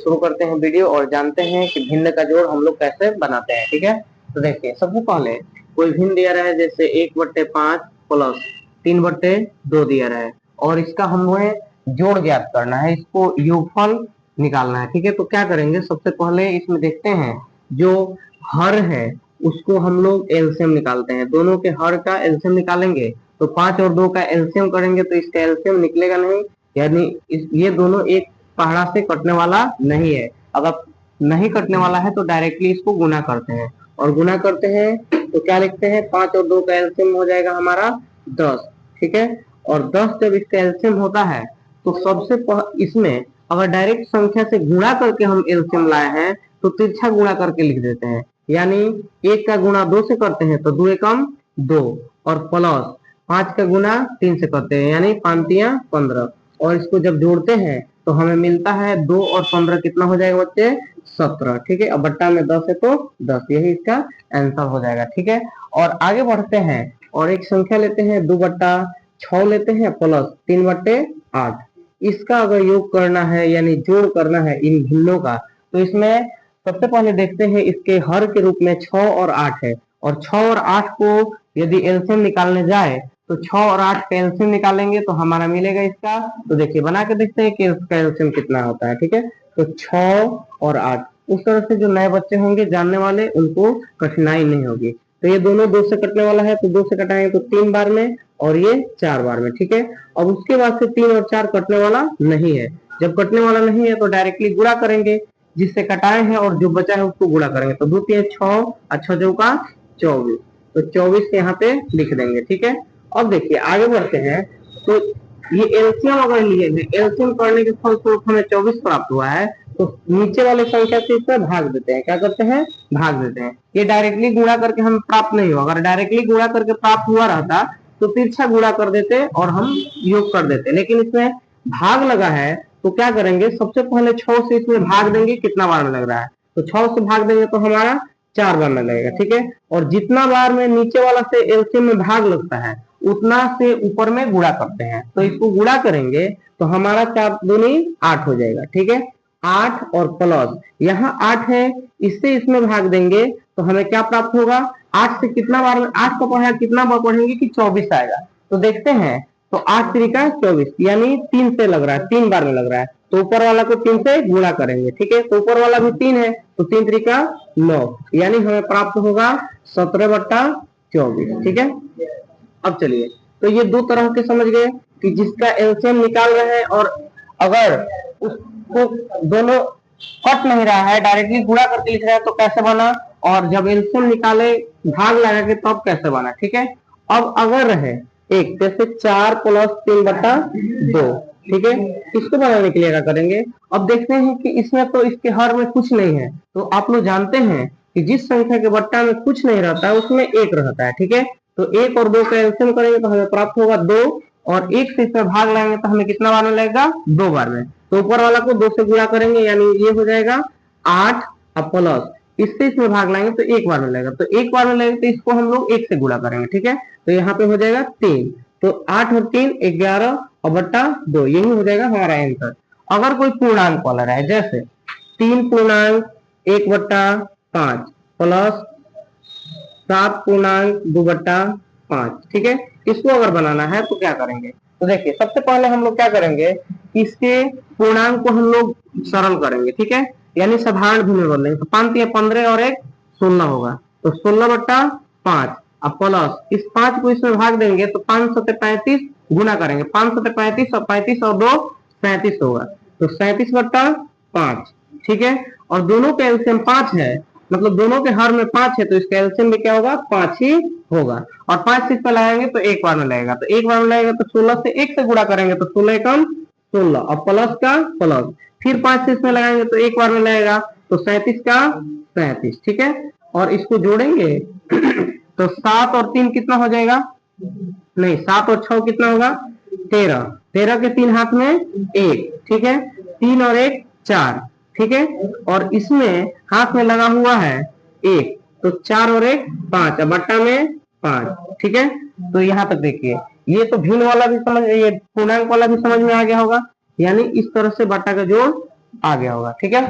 शुरू करते हैं वीडियो और जानते हैं कि भिन्न का जोड़ हम लोग कैसे बनाते हैं। ठीक है, तो देखिए सबसे पहले कोई भिन्न दिया रहा है, जैसे 1/5 प्लस 3/2 दिया रहा है और इसका हमें जोड़ ज्ञात करना है, इसको योगफल निकालना है। ठीक है, तो क्या करेंगे, सबसे पहले इसमें देखते हैं जो हर है उसको हम लोग एलसीएम निकालते हैं। दोनों के हर का एलसीएम निकालेंगे तो 5 और 2 का एलसीएम करेंगे तो इसका एलसीएम निकलेगा नहीं, यानी ये दोनों एक पहाड़ा से कटने वाला नहीं है। अगर नहीं कटने वाला है तो डायरेक्टली इसको गुना करते हैं और गुना करते हैं तो क्या लिखते हैं, 5 और 2 का एलसीएम हो जाएगा हमारा 10। ठीक है, और 10 जब इसका एलसीएम होता है तो इसमें अगर डायरेक्ट संख्या से गुणा करके हम एलसीएम लाए हैं तो तिरछा गुणा करके लिख देते हैं, यानी 1 का गुणा 2 से करते हैं तो 2 एकम 2 और प्लस 5 का गुणा 3 से करते हैं यानी 5 तिया 15 और इसको जब जोड़ते हैं तो हमें मिलता है 2 और 15 कितना हो जाएगा बच्चे, 17। ठीक है, अब बट्टा में 10 है तो 10, यही इसका आंसर हो जाएगा। ठीक है, और आगे बढ़ते हैं और एक संख्या लेते हैं 2/6 लेते हैं प्लस 3/8। इसका अगर योग करना है यानी जोड़ करना है इन भिन्नों का, तो इसमें सबसे पहले देखते हैं इसके हर के रूप में 6 और 8 है और 6 और 8 को यदि एलसीएम निकालने जाए तो 6 और 8 का एलसीएम निकालेंगे तो हमारा मिलेगा इसका, तो देखिए बना के देखते हैं कि इसका एलसीएम कितना होता है। ठीक है, तो 6 और 8 उस तरह से जो नए बच्चे होंगे जानने वाले उनको कठिनाई नहीं होगी। तो ये दोनों 2 से कटने वाला है तो 2 से कटाएंगे तो 3 बार में और ये 4 बार में। ठीक है, अब उसके बाद से 3 और 4 कटने वाला नहीं है, जब कटने वाला नहीं है तो डायरेक्टली गुणा करेंगे, जिससे कटाए हैं और जो बचा है उसको गुणा करेंगे तो 2 3 6 और 6 चौका 24, तो 24 यहाँ पे लिख देंगे। ठीक है, अब देखिए आगे बढ़ते हैं, तो ये एलसीएम अगर लिए एलसीएम करने के फलस्वरूप हमें 24 प्राप्त हुआ है तो नीचे वाले संख्या से इसमें भाग देते हैं। क्या करते हैं, भाग देते हैं। ये डायरेक्टली गुणा करके हम प्राप्त नहीं हुआ, अगर डायरेक्टली गुणा करके प्राप्त हुआ रहता तो तिरछा गुणा कर देते और हम योग कर देते, लेकिन इसमें भाग लगा है तो क्या करेंगे, सबसे पहले 6 से इसमें भाग देंगे, कितना बार में लग रहा है तो 6 से भाग देंगे तो हमारा 4 बार में लगेगा। ठीक है, और जितना बार में नीचे वाला से एलसीएम में भाग लगता है उतना से ऊपर में गुणा करते हैं, तो इसको गुणा करेंगे तो हमारा 4 दूनी 8 हो जाएगा। ठीक है, 8 और प्लस यहाँ 8 है, इससे इसमें भाग देंगे तो हमें क्या प्राप्त होगा, 8 से कितना बार में 8 को पढ़ा कितना बार पढ़ेंगे कि 24 आएगा, तो देखते हैं तो 8 त्रिका 24 यानी 3 से लग रहा है, 3 बार में लग रहा है तो ऊपर वाला को 3 से गुणा करेंगे। ठीक है, तो ऊपर वाला भी 3 है तो 3 त्रिका 9 यानी हमें प्राप्त होगा 17/24। ठीक है, अब चलिए, तो ये दो तरह के समझ गए कि जिसका एलसीएम निकाल रहे हैं और अगर उसको दोनों कट नहीं रहा है डायरेक्टली गुणा करके लिख रहे हैं तो कैसे बना, और जब एलसीएम निकाले भाग लगा के तब कैसे बना। ठीक है, अब अगर रहे एक जैसे 4 + 3/2, ठीक है, इसको बनाने के लिए क्या करेंगे, अब देखते हैं कि इसमें तो इसके हर में कुछ नहीं है, तो आप लोग जानते हैं कि जिस संख्या के बट्टा में कुछ नहीं रहता है उसमें 1 रहता है। ठीक है, तो 1 और 2 का एलसीएम करेंगे तो हमें प्राप्त होगा 2 और 1 से इसमें भाग लाएंगे तो हमें कितना बार में लगेगा, 2 बार में, तो ऊपर वाला को 2 से गुणा करेंगे यानी ये हो जाएगा 8 और प्लस इससे इसमें भाग लाएंगे तो 1 बार में लगेगा, तो 1 बार में लगेगा तो इसको हम लोग 1 से गुणा करेंगे। ठीक है, तो यहाँ पे हो जाएगा 3, तो 8 और 3 11 और बट्टा 2, यही हो जाएगा हमारा आंसर। अगर कोई पूर्णांक वाला रहे जैसे 3.1/5 प्लस 7.2/5, ठीक है, इसको अगर बनाना है तो क्या करेंगे, तो देखिए सबसे पहले हम लोग क्या करेंगे, इसके पूर्णांक को हम लोग सरल करेंगे। ठीक है, यानी साधारण भी में बदलेंगे, तो 5 या 15 और 1 16 होगा, तो 16/5 अब प्लस इस 5 को इसमें भाग देंगे तो 5 7 35 गुना करेंगे, 5 7 35 और 35 और 2 37 होगा, तो 37/5। ठीक है, और दोनों का एलसीएम 5 है, मतलब दोनों के हर में 5 है तो इसका एलसीएम भी क्या होगा, 5 ही होगा, और 5 से इस पर लगाएंगे तो 1 बार में लगेगा, तो 1 बार में लगेगा तो 16 से 1 से गुणा करेंगे तो 16 एकम 16 और प्लस का प्लस, फिर 5 से इसमें लगाएंगे तो 1 बार में लगेगा तो 37 का 37। ठीक है, और इसको जोड़ेंगे तो 7 और 3 कितना हो जाएगा, नहीं 7 और 6 कितना होगा, 13, 13 के 3 हाथ में 1, ठीक है, 3 और 1 4, ठीक है, और इसमें हाथ में लगा हुआ है 1, तो 4 और 1 5 और बट्टा में 5। ठीक है, तो यहाँ तक देखिए, ये तो भिन्न वाला भी समझ, ये पूर्णांक वाला भी समझ में आ गया होगा, यानी इस तरह से बट्टा का जोड़ आ गया होगा, ठीक है।